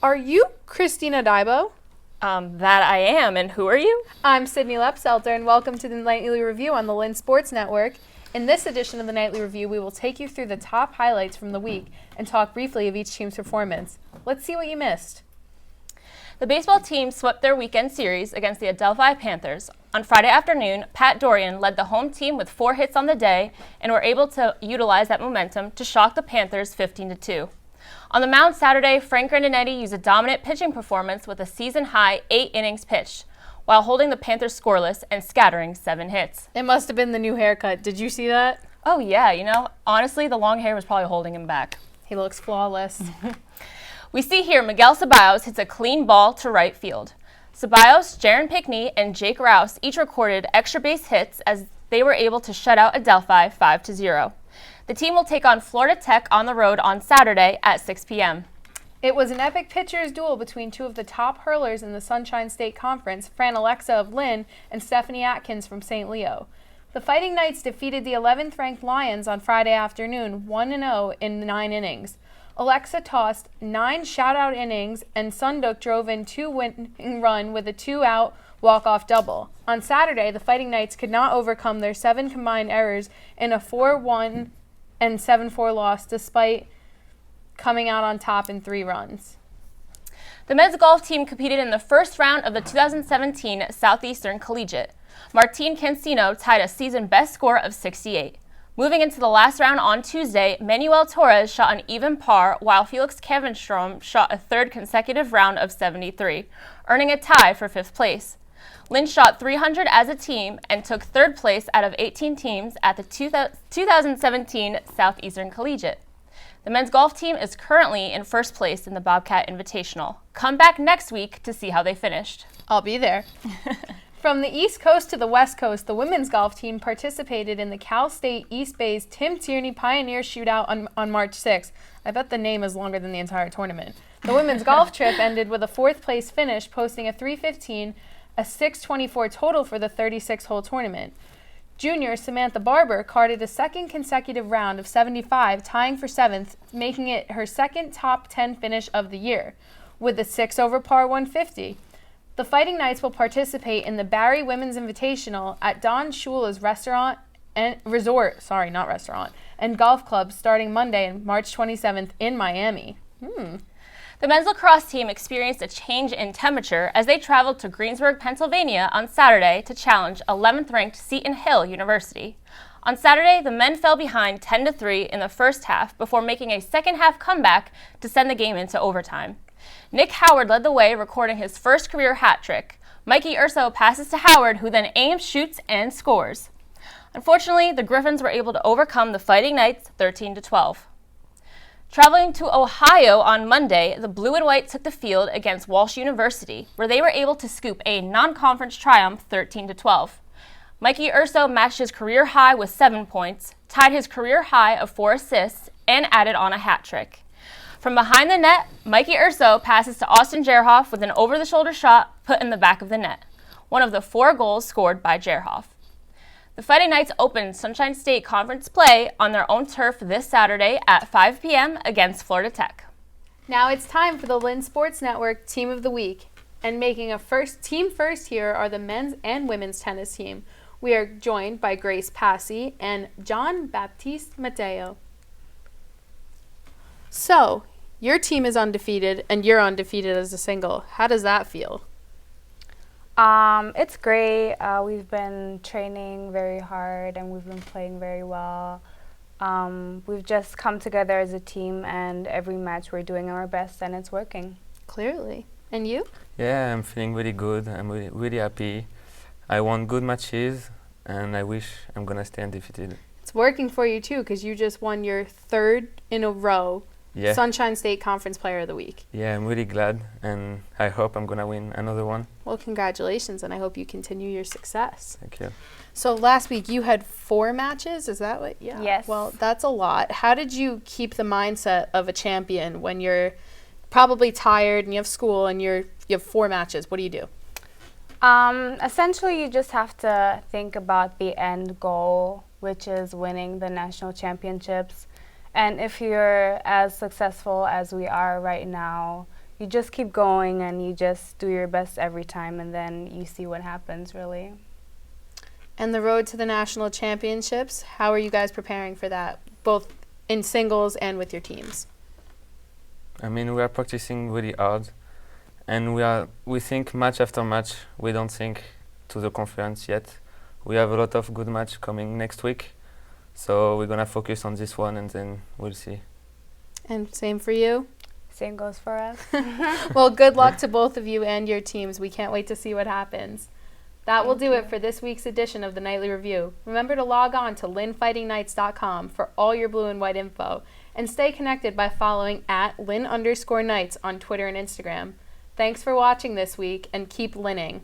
Are you Christina Diabo? That I am, and who are you? I'm Sydney Lepselter, and welcome to the Nightly Review on the Lynn Sports Network. In this edition of the Nightly Review, we will take you through the top highlights from the week and talk briefly of each team's performance. Let's see what you missed. The baseball team swept their weekend series against the Adelphi Panthers. On Friday afternoon, Pat Dorian led the home team with 4 hits on the day and were able to utilize that momentum to shock the Panthers 15-2. On the mound Saturday, Frank Grandinetti used a dominant pitching performance with a season-high 8 innings pitched, while holding the Panthers scoreless and scattering 7 hits. It must have been the new haircut. Did you see that? Oh yeah, honestly, the long hair was probably holding him back. He looks flawless. We see here Miguel Ceballos hits a clean ball to right field. Ceballos, Jaron Pickney, and Jake Rouse each recorded extra base hits as they were able to shut out Adelphi 5-0. The team will take on Florida Tech on the road on Saturday at 6 p.m. It was an epic pitcher's duel between two of the top hurlers in the Sunshine State Conference, Fran Alexa of Lynn and Stephanie Atkins from St. Leo. The Fighting Knights defeated the 11th-ranked Lions on Friday afternoon, 1-0 in 9 innings. Alexa tossed 9 shutout innings, and Sunduk drove in 2-winning run with a 2-out walk-off double. On Saturday, the Fighting Knights could not overcome their 7 combined errors in a 4-1 and 7-4 loss despite coming out on top in 3 runs. The men's golf team competed in the first round of the 2017 Southeastern Collegiate. Martin Cancino tied a season best score of 68. Moving into the last round on Tuesday, Manuel Torres shot an even par, while Felix Kavenstrom shot a third consecutive round of 73, earning a tie for 5th place. Lynn shot 300 as a team and took 3rd place out of 18 teams at the 2017 Southeastern Collegiate. The men's golf team is currently in 1st place in the Bobcat Invitational. Come back next week to see how they finished. I'll be there. From the East Coast to the West Coast, the women's golf team participated in the Cal State East Bay's Tim Tierney Pioneer Shootout on March 6th. I bet the name is longer than the entire tournament. The women's golf trip ended with a 4th place finish, posting a 315, a 624 total for the 36-hole tournament. Junior Samantha Barber carded a 2nd consecutive round of 75, tying for 7th, making it her 2nd top 10 finish of the year, with a 6 over par 150. The Fighting Knights will participate in the Barry Women's Invitational at Don Shula's Resort and Golf Club starting Monday, March 27th in Miami. The men's lacrosse team experienced a change in temperature as they traveled to Greensburg, Pennsylvania on Saturday to challenge 11th-ranked Seton Hill University. On Saturday, the men fell behind 10-3 in the first half before making a second-half comeback to send the game into overtime. Nick Howard led the way, recording his first career hat trick. Mikey Urso passes to Howard, who then aims, shoots, and scores. Unfortunately, the Griffins were able to overcome the Fighting Knights 13-12. Traveling to Ohio on Monday, the Blue and White took the field against Walsh University, where they were able to scoop a non-conference triumph 13-12. Mikey Urso matched his career high with 7 points, tied his career high of 4 assists, and added on a hat trick. From behind the net, Mikey Urso passes to Austin Jerhoff with an over-the-shoulder shot put in the back of the net, one of the 4 goals scored by Jerhoff. The Fighting Knights opened Sunshine State Conference play on their own turf this Saturday at 5 p.m. against Florida Tech. Now it's time for the Lynn Sports Network Team of the Week. And making a team first here are the men's and women's tennis team. We are joined by Grace Mpassy and John Baptiste Mateo. So, your team is undefeated and you're undefeated as a single. How does that feel? It's great. We've been training very hard and we've been playing very well. We've just come together as a team, and every match we're doing our best and it's working. Clearly. And you? Yeah, I'm feeling really good. I'm really happy. I won good matches and I wish I'm going to stay undefeated. It's working for you too, because you just won your 3rd in a row Sunshine State Conference Player of the Week. Yeah, I'm really glad, and I hope I'm going to win another one. Well, congratulations, and I hope you continue your success. Thank you. So last week you had 4 matches, is that what? Yeah. Yes. Well, that's a lot. How did you keep the mindset of a champion when you're probably tired and you have school and you have 4 matches? What do you do? Essentially, you just have to think about the end goal, which is winning the national championships. And if you're as successful as we are right now, you just keep going and you just do your best every time, and then you see what happens, really. And the road to the national championships, how are you guys preparing for that, both in singles and with your teams? I mean, we are practicing really hard, and we think match after match. We don't think to the conference yet. We have a lot of good match coming next week, so we're gonna focus on this one, and then we'll see. And same for you? Same goes for us. Well, good luck to both of you and your teams. We can't wait to see what happens. That will do it for this week's edition of the Nightly Review. Remember to log on to LynnFightingKnights.com for all your blue and white info, and stay connected by following @Lynn_Knights on Twitter and Instagram. Thanks for watching this week, and keep Lynning.